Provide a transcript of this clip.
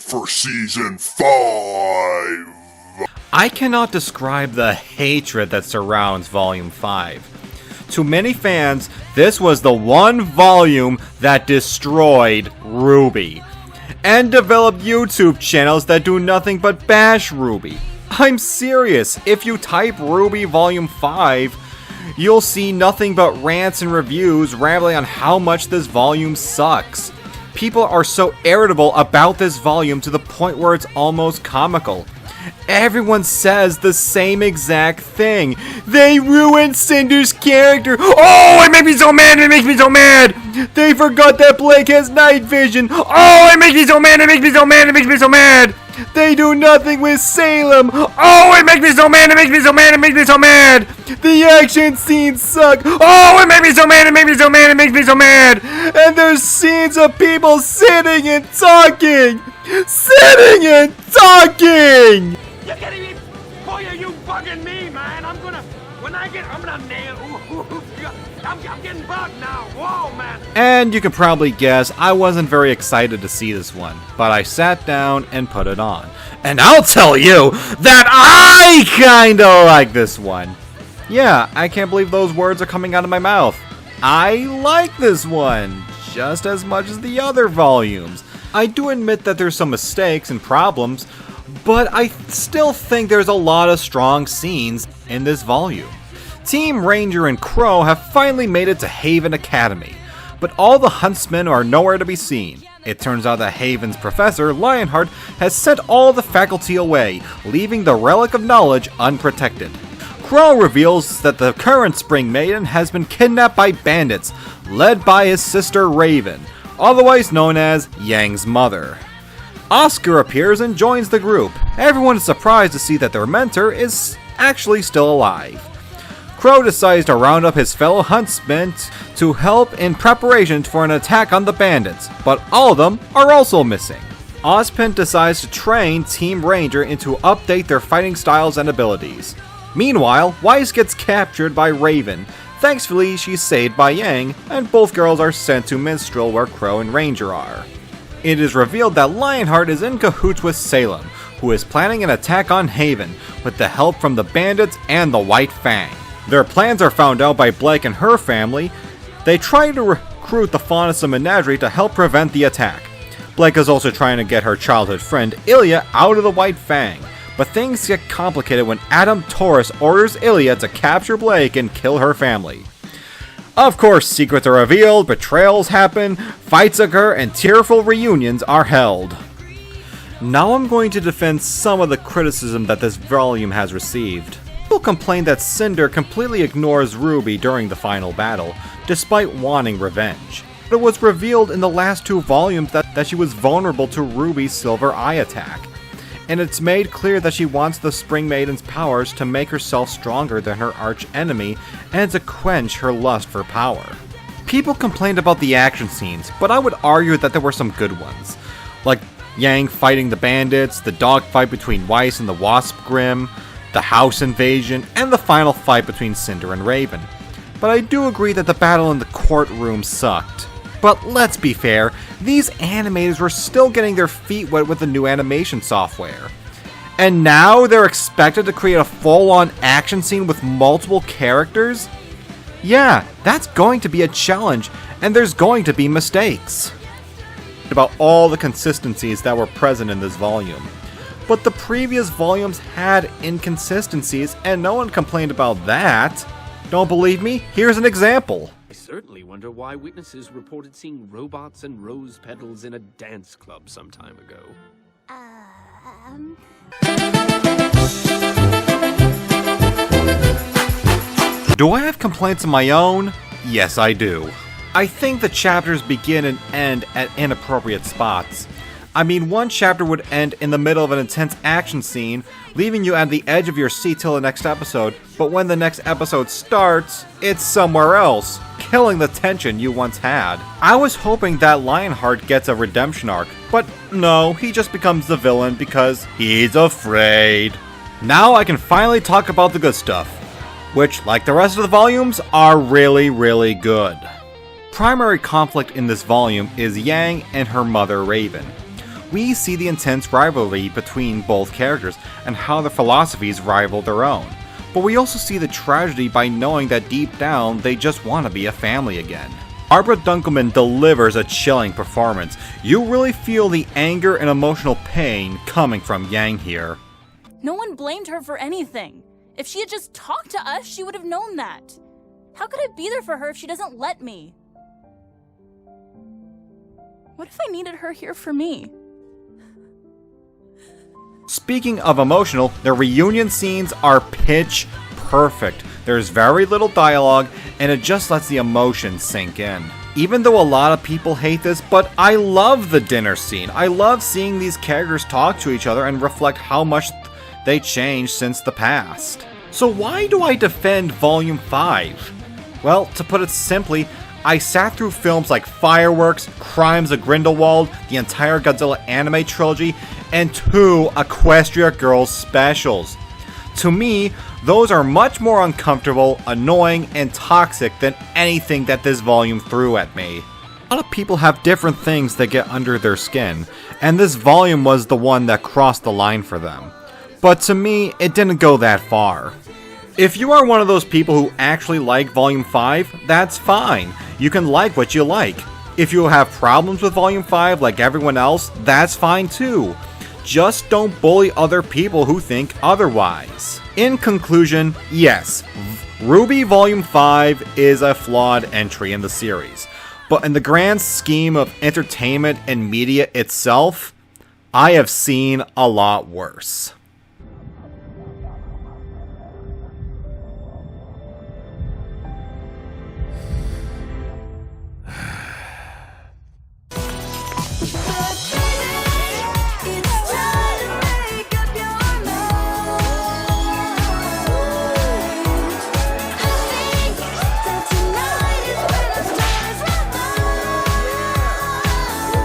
for Season 5. I cannot describe the hatred that surrounds Volume 5. To many fans, this was the one volume that destroyed RWBY, and developed YouTube channels that do nothing but bash RWBY. I'm serious, if you type RWBY Volume 5, you'll see nothing but rants and reviews rambling on how much this volume sucks. People are so irritable about this volume to the point where it's almost comical. Everyone says the same exact thing. They ruined Cinder's character. Oh, it makes me so mad, it makes me so mad. They forgot that Blake has night vision. Oh, it makes me so mad, it makes me so mad, it makes me so mad. They do nothing with Salem. Oh, it makes me so mad, it makes me so mad, it makes me so mad. The action scenes suck. Oh, it makes me so mad, it makes me so mad, it makes me so mad. And there's scenes of people sitting and talking. Sitting and talking! You're getting me? Boy, are you bugging me, man? I'm gonna nail. I'm getting bugged now. Whoa, man. And you can probably guess I wasn't very excited to see this one, but I sat down and put it on. And I'll tell you that I kinda like this one. Yeah, I can't believe those words are coming out of my mouth. I like this one just as much as the other volumes. I do admit that there's some mistakes and problems, but I still think there's a lot of strong scenes in this volume. Team Ranger and Crow have finally made it to Haven Academy, but all the huntsmen are nowhere to be seen. It turns out that Haven's professor, Lionheart, has sent all the faculty away, leaving the Relic of Knowledge unprotected. Crow reveals that the current Spring Maiden has been kidnapped by bandits, led by his sister Raven, otherwise known as Yang's mother. Oscar appears and joins the group. Everyone is surprised to see that their mentor is actually still alive. Crow decides to round up his fellow huntsmen to help in preparation for an attack on the bandits, but all of them are also missing. Ozpin decides to train Team Ranger and to update their fighting styles and abilities. Meanwhile, Weiss gets captured by Raven. Thankfully, she's saved by Yang, and both girls are sent to Minstrel where Crow and Ranger are. It is revealed that Lionheart is in cahoots with Salem, who is planning an attack on Haven with the help from the bandits and the White Fang. Their plans are found out by Blake and her family. They try to recruit the Faunus of Menagerie to help prevent the attack. Blake is also trying to get her childhood friend Ilya out of the White Fang, but things get complicated when Adam Taurus orders Ilya to capture Blake and kill her family. Of course, secrets are revealed, betrayals happen, fights occur, and tearful reunions are held. Now I'm going to defend some of the criticism that this volume has received. People complain that Cinder completely ignores RWBY during the final battle, despite wanting revenge. But it was revealed in the last two volumes that she was vulnerable to RWBY's Silver Eye attack, and it's made clear that she wants the Spring Maiden's powers to make herself stronger than her arch-enemy and to quench her lust for power. People complained about the action scenes, but I would argue that there were some good ones, like Yang fighting the bandits, the dogfight between Weiss and the Wasp Grim, the house invasion, and the final fight between Cinder and Raven. But I do agree that the battle in the courtroom sucked. But let's be fair, these animators were still getting their feet wet with the new animation software. And now they're expected to create a full-on action scene with multiple characters? Yeah, that's going to be a challenge, and there's going to be mistakes. About all the consistencies that were present in this volume. But the previous volumes had inconsistencies, and no one complained about that. Don't believe me? Here's an example. I certainly wonder why witnesses reported seeing robots and rose petals in a dance club some time ago. Do I have complaints of my own? Yes, I do. I think the chapters begin and end at inappropriate spots. I mean, one chapter would end in the middle of an intense action scene, leaving you at the edge of your seat till the next episode, but when the next episode starts, it's somewhere else, killing the tension you once had. I was hoping that Lionheart gets a redemption arc, but no, he just becomes the villain because he's afraid. Now I can finally talk about the good stuff, which, like the rest of the volumes, are really, really good. Primary conflict in this volume is Yang and her mother Raven. we see the intense rivalry between both characters and how their philosophies rival their own. But we also see the tragedy by knowing that deep down they just want to be a family again. Barbara Dunkelman delivers a chilling performance. You really feel the anger and emotional pain coming from Yang here. No one blamed her for anything. If she had just talked to us, she would have known that. How could I be there for her if she doesn't let me? What if I needed her here for me? Speaking of emotional, the reunion scenes are pitch perfect. There's very little dialogue, and it just lets the emotions sink in. Even though a lot of people hate this, but I love the dinner scene. I love seeing these characters talk to each other and reflect how much they changed since the past. So why do I defend Volume 5? Well, to put it simply, I sat through films like Fireworks, Crimes of Grindelwald, the entire Godzilla anime trilogy, and 2 Equestria Girls specials. To me, those are much more uncomfortable, annoying, and toxic than anything that this volume threw at me. A lot of people have different things that get under their skin, and this volume was the one that crossed the line for them. But to me, it didn't go that far. If you are one of those people who actually like Volume 5, that's fine. You can like what you like. If you have problems with Volume 5 like everyone else, that's fine too. Just don't bully other people who think otherwise. In conclusion, yes, RWBY Volume 5 is a flawed entry in the series. But in the grand scheme of entertainment and media itself, I have seen a lot worse.